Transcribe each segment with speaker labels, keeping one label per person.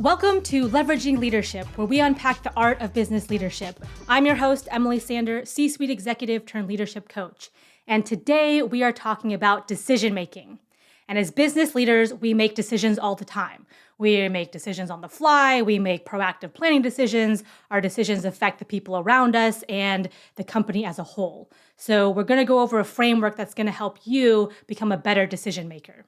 Speaker 1: Welcome to Leveraging Leadership, where we unpack the art of business leadership. I'm your host, Emily Sander, C-suite executive turned leadership coach. And today we are talking about decision making. And as business leaders, we make decisions all the time. We make decisions on the fly, we make proactive planning decisions. Our decisions affect the people around us and the company as a whole. So we're going to go over a framework that's going to help you become a better decision maker.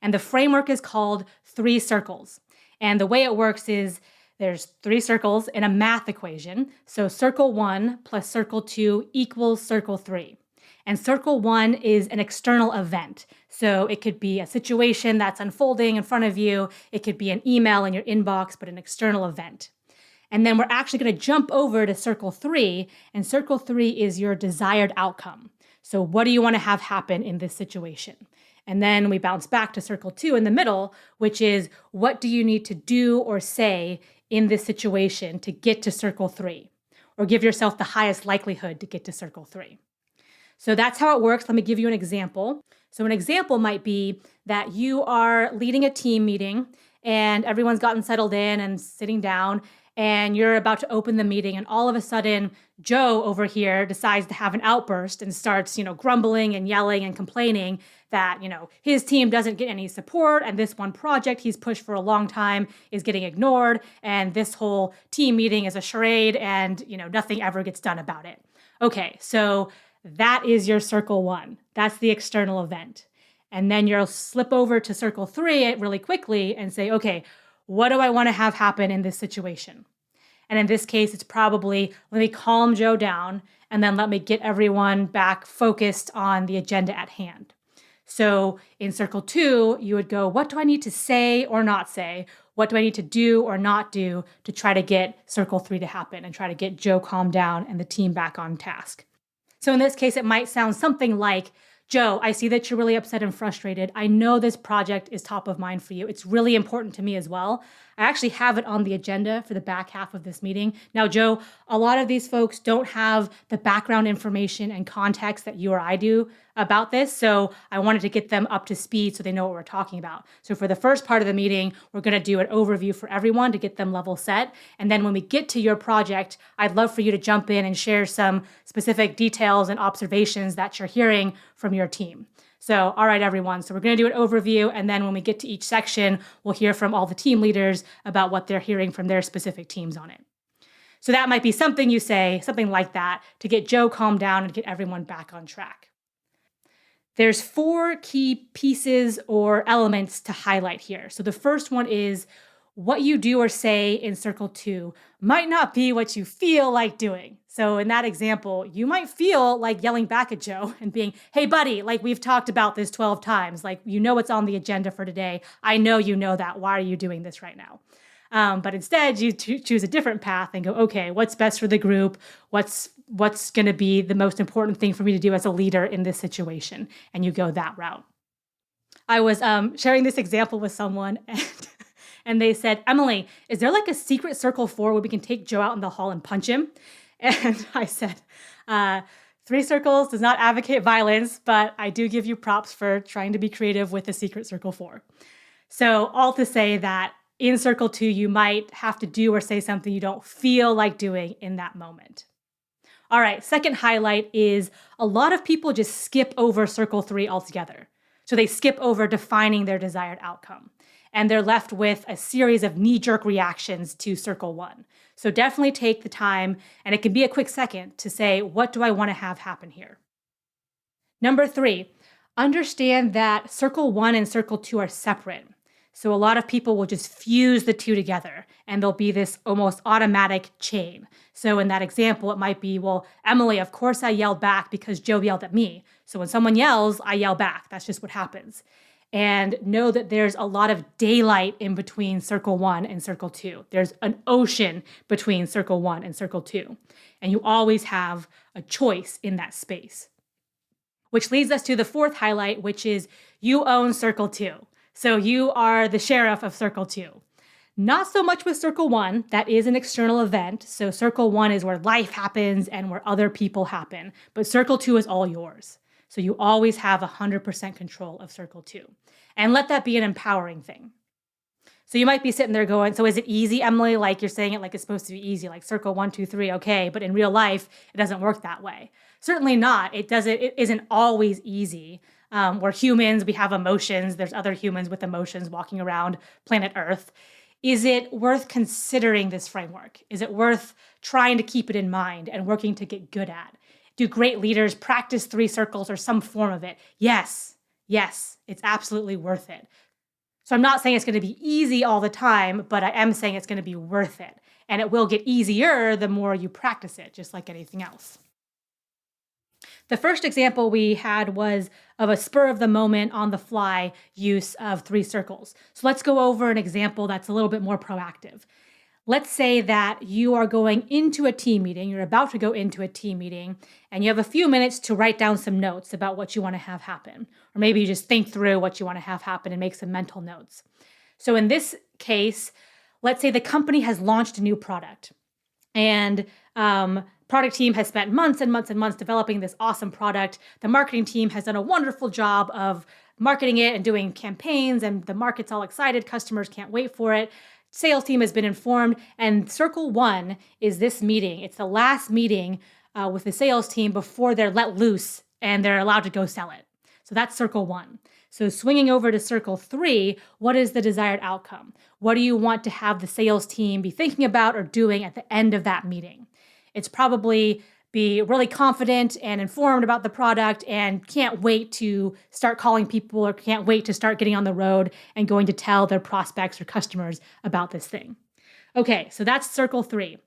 Speaker 1: And the framework is called 3 circles. And the way it works is there's 3 circles in a math equation. So circle 1 plus circle 2 equals circle 3. And circle 1 is an external event. So it could be a situation that's unfolding in front of you. It could be an email in your inbox, but an external event. And then we're actually going to jump over to circle 3. And circle 3 is your desired outcome. So what do you want to have happen in this situation? And then we bounce back to circle 2 in the middle, which is what do you need to do or say in this situation to get to circle 3, or give yourself the highest likelihood to get to circle 3. So that's how it works. Let me give you an example. So an example might be that you are leading a team meeting and everyone's gotten settled in and sitting down, and you're about to open the meeting, and all of a sudden, Joe over here decides to have an outburst and starts, grumbling and yelling and complaining that, his team doesn't get any support, and this one project he's pushed for a long time is getting ignored, and this whole team meeting is a charade, and, nothing ever gets done about it. Okay, so that is your circle 1. That's the external event. And then you'll slip over to circle 3 really quickly and say, okay, what do I want to have happen in this situation? And in this case, it's probably, let me calm Joe down, and then let me get everyone back focused on the agenda at hand. So in circle 2, you would go, what do I need to say or not say? What do I need to do or not do to try to get circle 3 to happen and try to get Joe calmed down and the team back on task? So in this case, it might sound something like, Joe, I see that you're really upset and frustrated. I know this project is top of mind for you. It's really important to me as well. I actually have it on the agenda for the back half of this meeting. Now, Joe, a lot of these folks don't have the background information and context that you or I do about this. So I wanted to get them up to speed so they know what we're talking about. So for the first part of the meeting, we're going to do an overview for everyone to get them level set. And then when we get to your project, I'd love for you to jump in and share some specific details and observations that you're hearing from your team. So, all right, everyone. So we're going to do an overview. And then when we get to each section, we'll hear from all the team leaders about what they're hearing from their specific teams on it. So that might be something you say, something like that, to get Joe calmed down and get everyone back on track. There's 4 key pieces or elements to highlight here. So the first one is what you do or say in circle 2 might not be what you feel like doing. So in that example, you might feel like yelling back at Joe and being, hey, buddy, like we've talked about this 12 times. Like, what's on the agenda for today. I know you know that. Why are you doing this right now? But instead, you choose a different path and go, okay, what's best for the group? What's going to be the most important thing for me to do as a leader in this situation? And you go that route. I was sharing this example with someone, and they said, Emily, is there like a secret circle 4 where we can take Joe out in the hall and punch him? And I said, 3 circles does not advocate violence, but I do give you props for trying to be creative with the secret circle 4. So all to say that in circle 2, you might have to do or say something you don't feel like doing in that moment. All right, second highlight is a lot of people just skip over circle 3 altogether. So they skip over defining their desired outcome, and they're left with a series of knee-jerk reactions to circle 1. So definitely take the time, and it can be a quick second, to say, what do I want to have happen here? Number 3, understand that circle 1 and circle 2 are separate. So a lot of people will just fuse the 2 together, and there'll be this almost automatic chain. So in that example, it might be, well, Emily, of course I yelled back because Joe yelled at me. So when someone yells, I yell back. That's just what happens. And know that there's a lot of daylight in between circle 1 and circle 2. There's an ocean between circle 1 and circle 2. And you always have a choice in that space. Which leads us to the 4th highlight, which is you own circle 2. So you are the sheriff of circle 2. Not so much with circle 1. That is an external event. So circle 1 is where life happens and where other people happen. But circle 2 is all yours. So you always have 100% control of circle 2. And let that be an empowering thing. So you might be sitting there going, so is it easy, Emily? Like you're saying it like it's supposed to be easy, like circle 1, 2, 3, okay. But in real life, it doesn't work that way. Certainly not. It isn't always easy. We're humans, we have emotions. There's other humans with emotions walking around planet Earth. Is it worth considering this framework? Is it worth trying to keep it in mind and working to get good at? Do great leaders practice 3 circles or some form of it? Yes, it's absolutely worth it. So I'm not saying it's going to be easy all the time, but I am saying it's going to be worth it. And it will get easier the more you practice it, just like anything else. The first example we had was of a spur of the moment on the fly use of 3 circles. So let's go over an example that's a little bit more proactive. Let's say that you are going into a team meeting, you're about to go into a team meeting, and you have a few minutes to write down some notes about what you want to have happen. Or maybe you just think through what you want to have happen and make some mental notes. So in this case, let's say the company has launched a new product, and product team has spent months and months and months developing this awesome product. The marketing team has done a wonderful job of marketing it and doing campaigns, and the market's all excited. Customers can't wait for it. Sales team has been informed, and circle 1 is this meeting. It's the last meeting with the sales team before they're let loose and they're allowed to go sell it. So that's circle 1. So swinging over to circle 3, what is the desired outcome? What do you want to have the sales team be thinking about or doing at the end of that meeting? It's probably be really confident and informed about the product and can't wait to start calling people or can't wait to start getting on the road and going to tell their prospects or customers about this thing. Okay, so that's circle 3.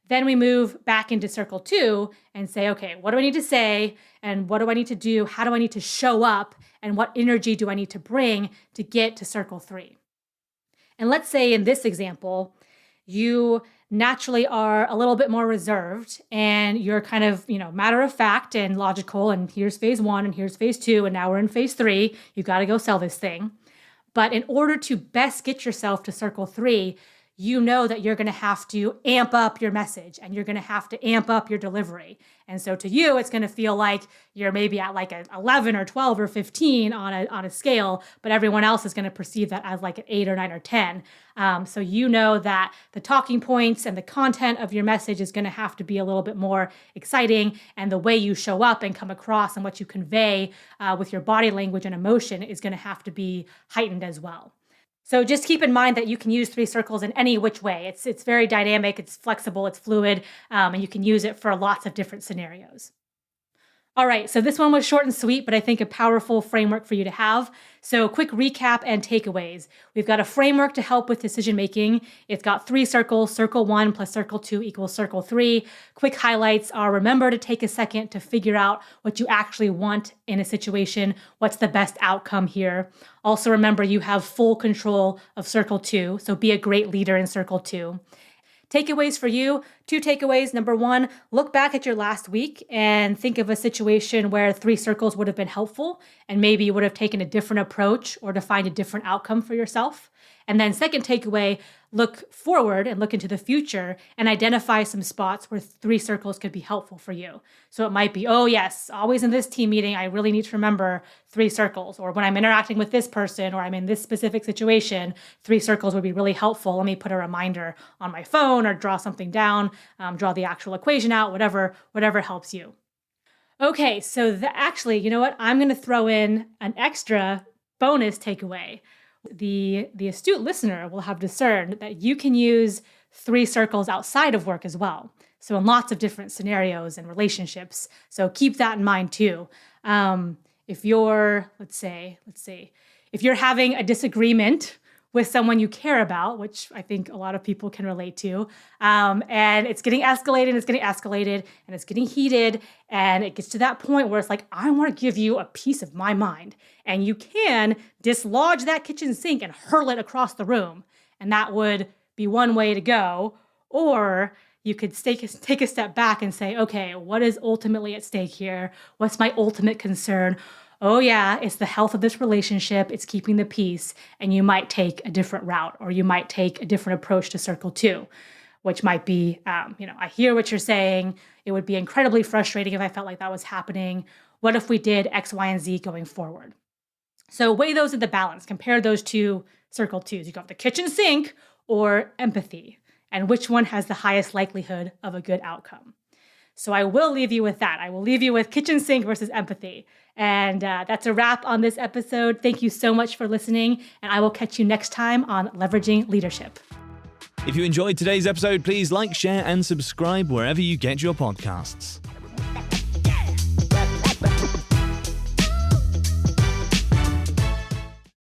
Speaker 1: Then we move back into circle 2 and say, okay, what do I need to say? And what do I need to do? How do I need to show up? And what energy do I need to bring to get to circle 3? And let's say in this example, you naturally are a little bit more reserved and you're kind of, matter of fact and logical. And here's phase 1 and here's phase 2. And now we're in phase 3. You've got to go sell this thing. But in order to best get yourself to circle 3, you know that you're going to have to amp up your message and you're going to have to amp up your delivery. And so to you, it's going to feel like you're maybe at like an 11 or 12 or 15 on a scale, but everyone else is going to perceive that as like an 8 or 9 or 10. So you know that the talking points and the content of your message is going to have to be a little bit more exciting, and the way you show up and come across and what you convey with your body language and emotion is going to have to be heightened as well. So just keep in mind that you can use 3 circles in any which way. It's very dynamic, it's flexible, it's fluid, and you can use it for lots of different scenarios. All right, so this one was short and sweet, but I think a powerful framework for you to have. So quick recap and takeaways. We've got a framework to help with decision making. It's got 3 circles, circle 1 plus circle 2 equals circle 3. Quick highlights are: remember to take a second to figure out what you actually want in a situation. What's the best outcome here? Also remember you have full control of circle 2, so be a great leader in circle 2. Takeaways for you, 2 takeaways. Number 1, look back at your last week and think of a situation where 3 circles would have been helpful and maybe you would have taken a different approach or defined a different outcome for yourself. And then second takeaway, look forward and look into the future and identify some spots where 3 circles could be helpful for you. So it might be, oh yes, always in this team meeting, I really need to remember 3 circles. Or when I'm interacting with this person or I'm in this specific situation, 3 circles would be really helpful. Let me put a reminder on my phone or draw something down, draw the actual equation out, whatever helps you. Okay, so actually, you know what? I'm going to throw in an extra bonus takeaway. The astute listener will have discerned that you can use 3 circles outside of work as well. So in lots of different scenarios and relationships. So keep that in mind too. If you're, let's say, if you're having a disagreement with someone you care about, which I think a lot of people can relate to, and it's getting escalated, and it's getting heated, and it gets to that point where it's like, I want to give you a piece of my mind. And you can dislodge that kitchen sink and hurl it across the room. And that would be one way to go. Or you could take a step back and say, okay, what is ultimately at stake here? What's my ultimate concern? Oh yeah, it's the health of this relationship. It's keeping the peace. And you might take a different route, or you might take a different approach to circle 2, which might be, I hear what you're saying. It would be incredibly frustrating if I felt like that was happening. What if we did X, Y, and Z going forward? So weigh those in the balance. Compare those two circle twos. You got the kitchen sink or empathy, and which one has the highest likelihood of a good outcome. So I will leave you with that. I will leave you with kitchen sink versus empathy. And that's a wrap on this episode. Thank you so much for listening, and I will catch you next time on Leveraging Leadership.
Speaker 2: If you enjoyed today's episode, please like, share, and subscribe wherever you get your podcasts.